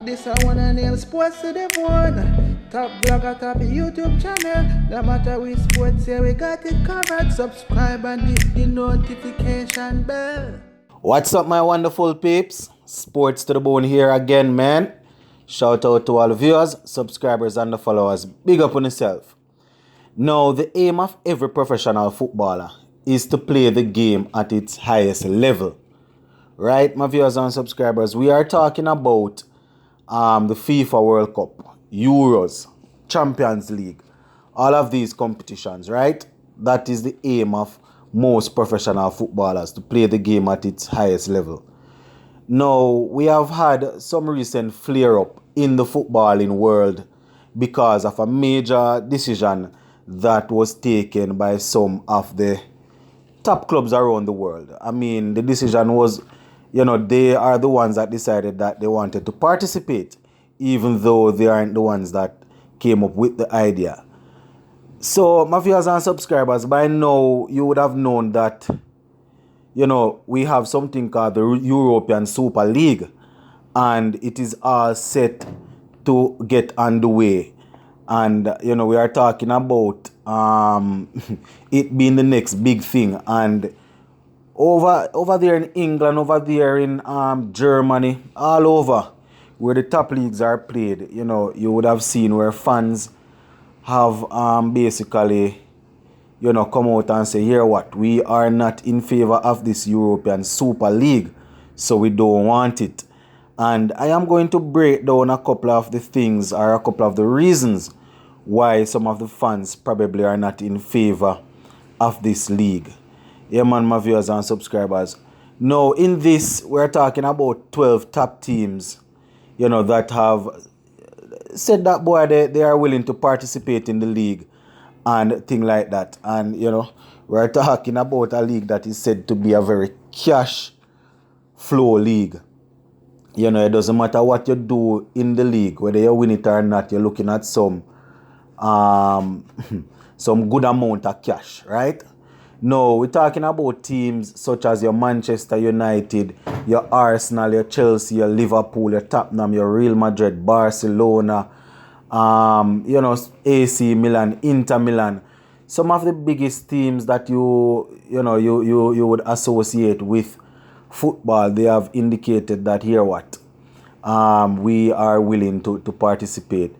This I wanna nail sports to the bone. Top blogger, top YouTube channel. No matter which sports, here we got it covered. Subscribe and hit the notification bell. What's up, my wonderful peeps? Sports to the bone here again, man. Shout out to all the viewers, subscribers, and the followers. Big up on yourself. Now, the aim of every professional footballer is to play the game at its highest level. Right, my viewers and subscribers? We are talking about the FIFA World Cup, Euros, Champions League, all of these competitions, right? That is the aim of most professional footballers, to play the game at its highest level. Now, we have had some recent flare-up in the footballing world because of a major decision that was taken by some of the top clubs around the world. I mean, the decision was, they are the ones that decided that they wanted to participate, even though they aren't the ones that came up with the idea. So, my viewers and subscribers, by now you would have known that, we have something called the European Super League, and it is all set to get underway. And, we are talking about it being the next big thing. And over there in England, over there in Germany, all over where the top leagues are played, you would have seen where fans have basically, come out and say, here what, we are not in favor of this European Super League, so we don't want it. And I am going to break down a couple of the things, or a couple of the reasons why some of the fans probably are not in favor of this league. Yeah, man, my viewers and subscribers. Now, in this, we're talking about 12 top teams, that have said that, boy, they are willing to participate in the league and thing like that. And, we're talking about a league that is said to be a very cash flow league. It doesn't matter what you do in the league, whether you win it or not, you're looking at some good amount of cash, right? No, we're talking about teams such as your Manchester United, your Arsenal, your Chelsea, your Liverpool, your Tottenham, your Real Madrid, Barcelona, AC Milan, Inter Milan. Some of the biggest teams that you would associate with football, they have indicated that here what, we are willing to participate.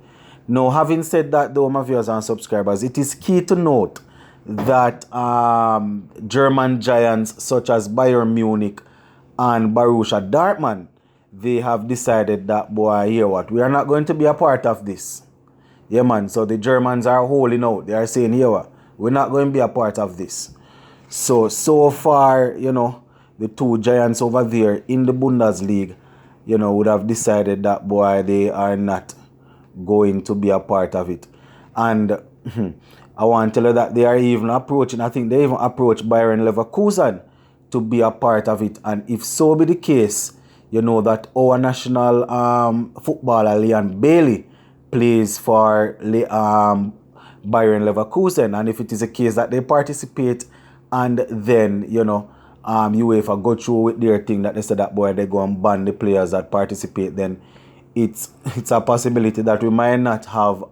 Now, having said that, though, my viewers and subscribers, it is key to note that German giants such as Bayern Munich and Borussia Dortmund, they have decided that, boy, here what, we are not going to be a part of this. Yeah, man, so the Germans are holding out. They are saying, here what, we're not going to be a part of this. So far, the two giants over there in the Bundesliga, would have decided that, boy, they are not going to be a part of it. And I want to tell you that they are even approaching, I think they even approached Bayern Leverkusen to be a part of it. And if so be the case, that our national footballer Leon Bailey plays for Bayern Leverkusen. And if it is a case that they participate and then, UEFA go through with their thing that they said that, boy, they go and ban the players that participate, then it's a possibility that we might not have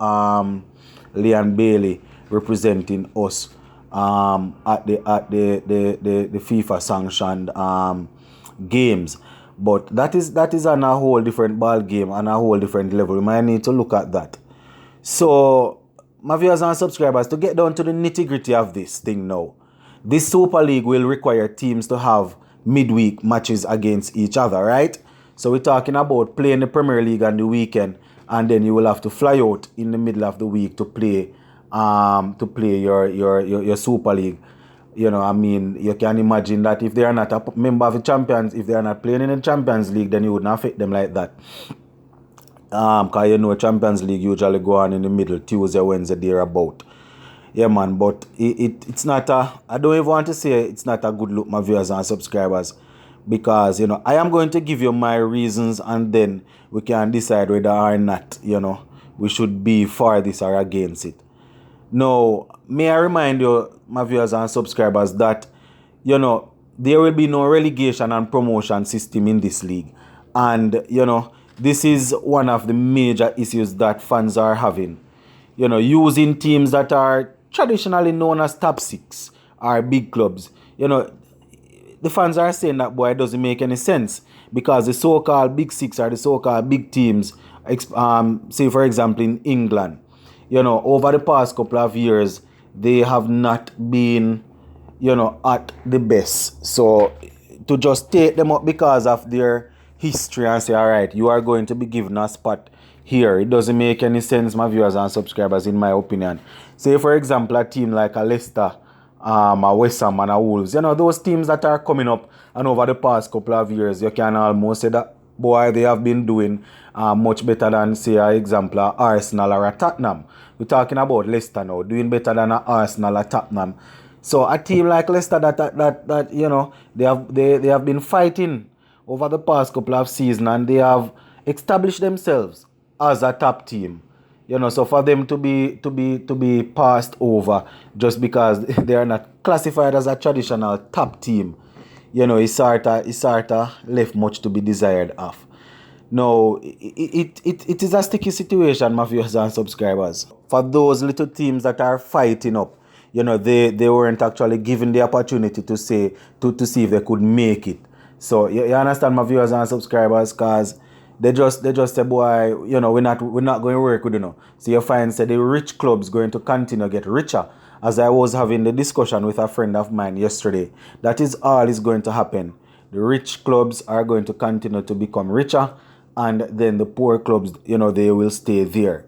Leon Bailey representing us at the FIFA sanctioned games. But that is on a whole different ball game, on a whole different level. We might need to look at that. So, my viewers and subscribers, to get down to the nitty-gritty of this thing now, this Super League will require teams to have midweek matches against each other, right? So we're talking about playing the Premier League on the weekend, and then you will have to fly out in the middle of the week to play your Super League. You can imagine that if they are not a member of the Champions, if they are not playing in the Champions League, then you would not affect them like that. Because Champions League usually go on in the middle, Tuesday, Wednesday, thereabout. Yeah, man, but it's not I don't even want to say it's not a good look, my viewers and subscribers, because, I am going to give you my reasons, and then we can decide whether or not, we should be for this or against it. Now, may I remind you, my viewers and subscribers, that, there will be no relegation and promotion system in this league. And, this is one of the major issues that fans are having. Using teams that are traditionally known as top six or big clubs. The fans are saying that, boy, it doesn't make any sense because the so-called big six or the so-called big teams, say for example in England, over the past couple of years, they have not been, at the best. So to just take them up because of their history and say, all right, you are going to be given a spot here, it doesn't make any sense, my viewers and subscribers, in my opinion. Say for example a team like a Leicester, a West Ham and a Wolves, those teams that are coming up, and over the past couple of years you can almost say that, boy, they have been doing much better than, say, an example, a Arsenal or a Tottenham. We're talking about Leicester now, doing better than a Arsenal or Tottenham. So a team like Leicester that they have been fighting over the past couple of seasons, and they have established themselves as a top team. So for them to be passed over just because they are not classified as a traditional top team, it's sort of left much to be desired of. Now, it is a sticky situation, my viewers and subscribers. For those little teams that are fighting up, they weren't actually given the opportunity to see if they could make it. So you understand, my viewers and subscribers, because they just say, boy, we're not going to work with. So you find say the rich clubs going to continue to get richer. As I was having the discussion with a friend of mine yesterday, that is all is going to happen. The rich clubs are going to continue to become richer, and then the poor clubs, they will stay there.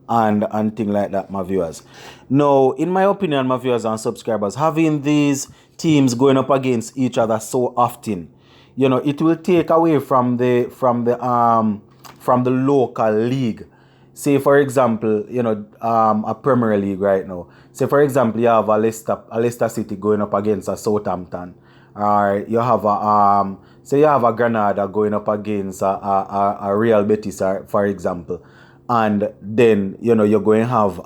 And things like that, my viewers. Now, in my opinion, my viewers and subscribers, having these teams going up against each other so often, it will take away from the local league. Say for example, a Premier League right now. Say for example, you have a Leicester City going up against a Southampton, or you have a Granada going up against a Real Betis, for example, and then you're going to have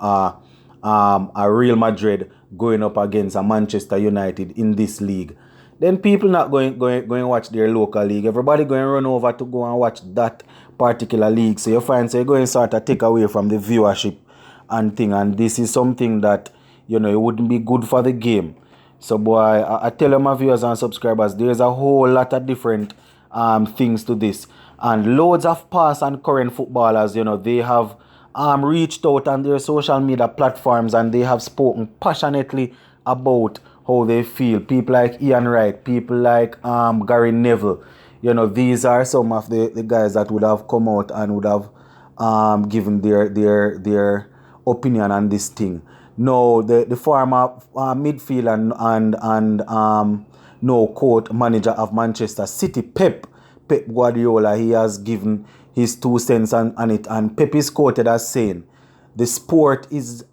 a Real Madrid going up against a Manchester United in this league. Then people not going to watch their local league. Everybody going to run over to go and watch that particular league. So you find you're going to sort of take away from the viewership and thing. And this is something that, it wouldn't be good for the game. So boy, I tell you, my viewers and subscribers, there's a whole lot of different things to this. And loads of past and current footballers, they have reached out on their social media platforms, and they have spoken passionately about how they feel. People like Ian Wright, people like Gary Neville, these are some of the guys that would have come out and would have given their opinion on this thing. No, the former midfielder and no quote manager of Manchester City, Pep Guardiola, he has given his 2 cents on it, and Pep is quoted as saying, the sport is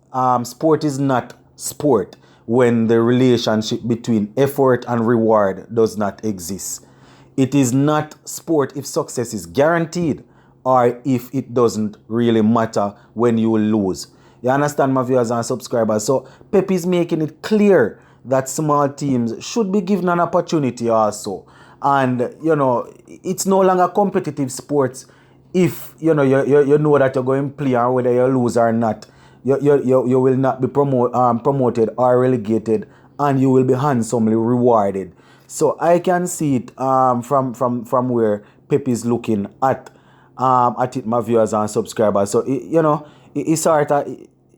not sport when the relationship between effort and reward does not exist. It is not sport if success is guaranteed or if it doesn't really matter when you lose. You understand, my viewers and subscribers? So Pep is making it clear that small teams should be given an opportunity also. And, it's no longer competitive sports if, you know that you're going to play, and whether you lose or not, you will not be promoted or relegated, and you will be handsomely rewarded. So I can see it from where Pep is looking at it, my viewers and subscribers. So it's sort of,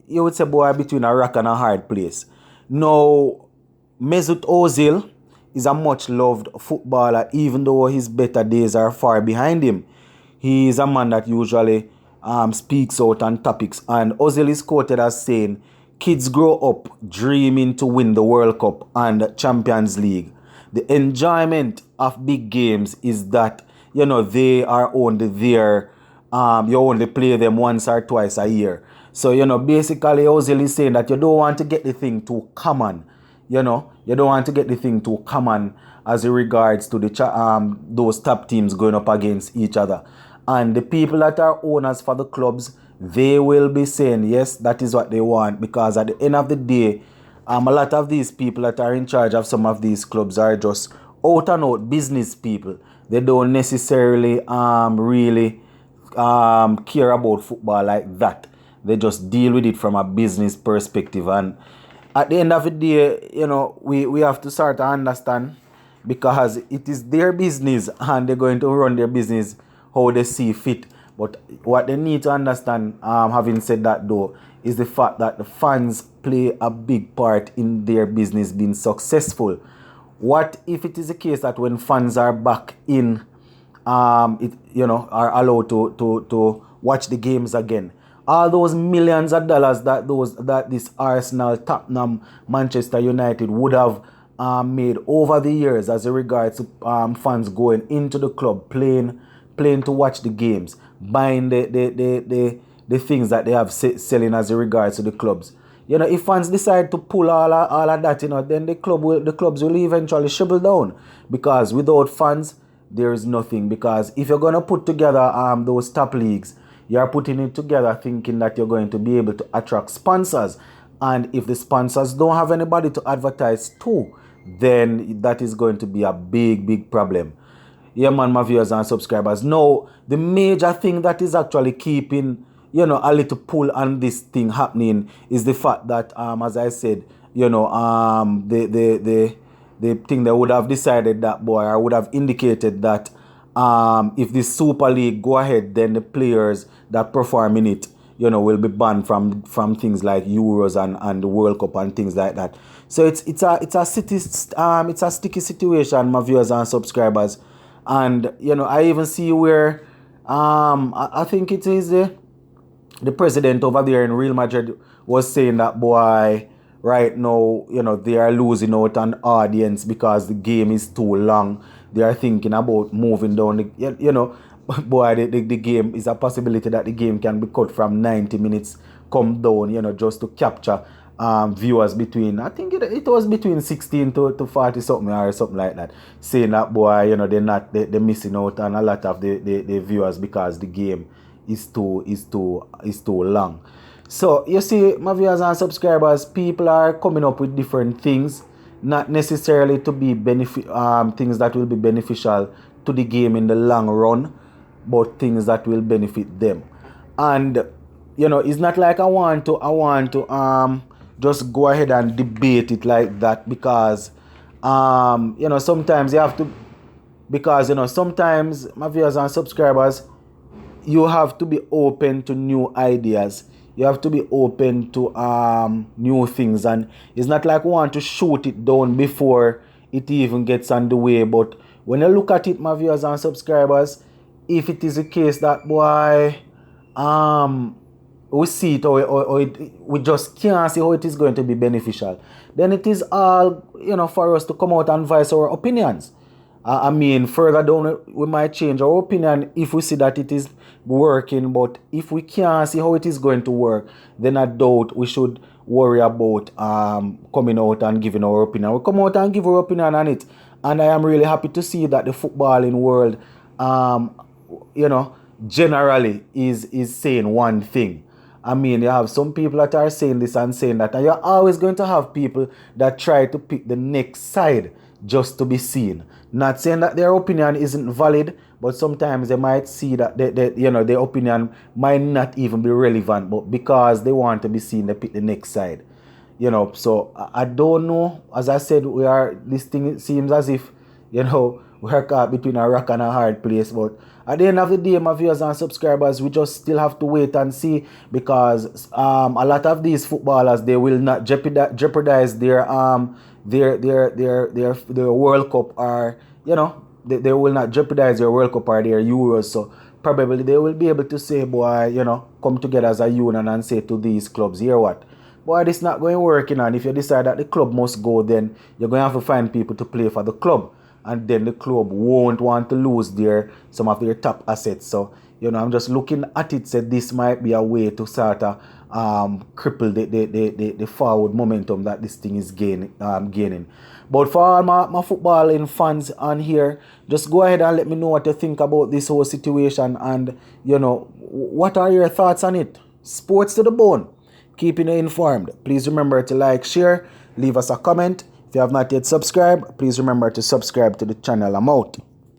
you would say, boy, between a rock and a hard place. Now, Mesut Ozil is a much loved footballer, even though his better days are far behind him. He is a man that usually speaks out on topics, and Ozil is quoted as saying, kids grow up dreaming to win the World Cup and Champions League. The enjoyment of big games is that, they are only there, you only play them once or twice a year. So, basically Ozil is saying that you don't want to get the thing too common. You don't want to get the thing too common as it regards to the those top teams going up against each other. And the people that are owners for the clubs, they will be saying, yes, that is what they want. Because at the end of the day, a lot of these people that are in charge of some of these clubs are just out and out business people. They don't necessarily really care about football like that. They just deal with it from a business perspective. And at the end of the day, we have to start to understand, because it is their business and they're going to run their business how they see fit. But what they need to understand, having said that though, is the fact that the fans play a big part in their business being successful. What if it is the case that when fans are back in, are allowed to watch the games again? All those millions of dollars that this Arsenal, Tottenham, Manchester United would have made over the years as regards to fans going into the club, playing to watch the games, buying the things that they have selling as regards to the clubs. If fans decide to pull all of that, then the clubs will eventually shrivel down, because without fans there is nothing. Because if you're gonna put together those top leagues, you're putting it together thinking that you're going to be able to attract sponsors, and if the sponsors don't have anybody to advertise to, then that is going to be a big problem. Yeah, man, my viewers and subscribers. Now, the major thing that is actually keeping a little pull on this thing happening is the fact that, as I said, the thing they would have decided that, or would have indicated that if the Super League go ahead, then the players that perform in it, will be banned from things like Euros and the World Cup and things like that. So it's a sticky situation, my viewers and subscribers. And I even see where I think it is the president over there in Real Madrid was saying that, boy, right now, they are losing out on audience because the game is too long. They are thinking about moving down the game is a possibility that the game can be cut from 90 minutes, come down, just to capture viewers between, I think it was between 16 to 40 something or something like that, saying that, boy, they're missing out on a lot of the viewers because the game is too long. So you see, my viewers and subscribers, people are coming up with different things, not necessarily to be things that will be beneficial to the game in the long run, but things that will benefit them. And it's not like I want to just go ahead and debate it like that, because sometimes you have to, because sometimes, my viewers and subscribers, you have to be open to new ideas. You have to be open to new things, and it's not like we want to shoot it down before it even gets underway. But when you look at it, my viewers and subscribers, if it is a case that, boy, we see it or we just can't see how it is going to be beneficial, then it is all for us to come out and voice our opinions. I mean, further down, we might change our opinion if we see that it is working. But if we can't see how it is going to work, then I doubt we should worry about coming out and giving our opinion. We come out and give our opinion on it. And I am really happy to see that the footballing world, generally is saying one thing. I mean, you have some people that are saying this and saying that, and you're always going to have people that try to pick the next side just to be seen. Not saying that their opinion isn't valid, but sometimes they might see that their opinion might not even be relevant, but because they want to be seen, they pick the next side. So I don't know. As I said, this thing, it seems as if, we're caught between a rock and a hard place. But at the end of the day, my viewers and subscribers, we just still have to wait and see, because a lot of these footballers, they will not jeopardize their World Cup, or they will not jeopardize their World Cup or their Euros. So probably they will be able to say, boy, come together as a union and say to these clubs, hear what, boy, this not going to work. And if you decide that the club must go, then you're going to have to find people to play for the club, and then the club won't want to lose some of their top assets. So I'm just looking at it, said this might be a way to sort of cripple the forward momentum that this thing is gaining. But for all my footballing fans on here, just go ahead and let me know what you think about this whole situation, and what are your thoughts on it. Sports to the bone, keeping you informed. Please remember to like, share, leave us a comment. If you have not yet subscribed, please remember to subscribe to the channel. I'm out.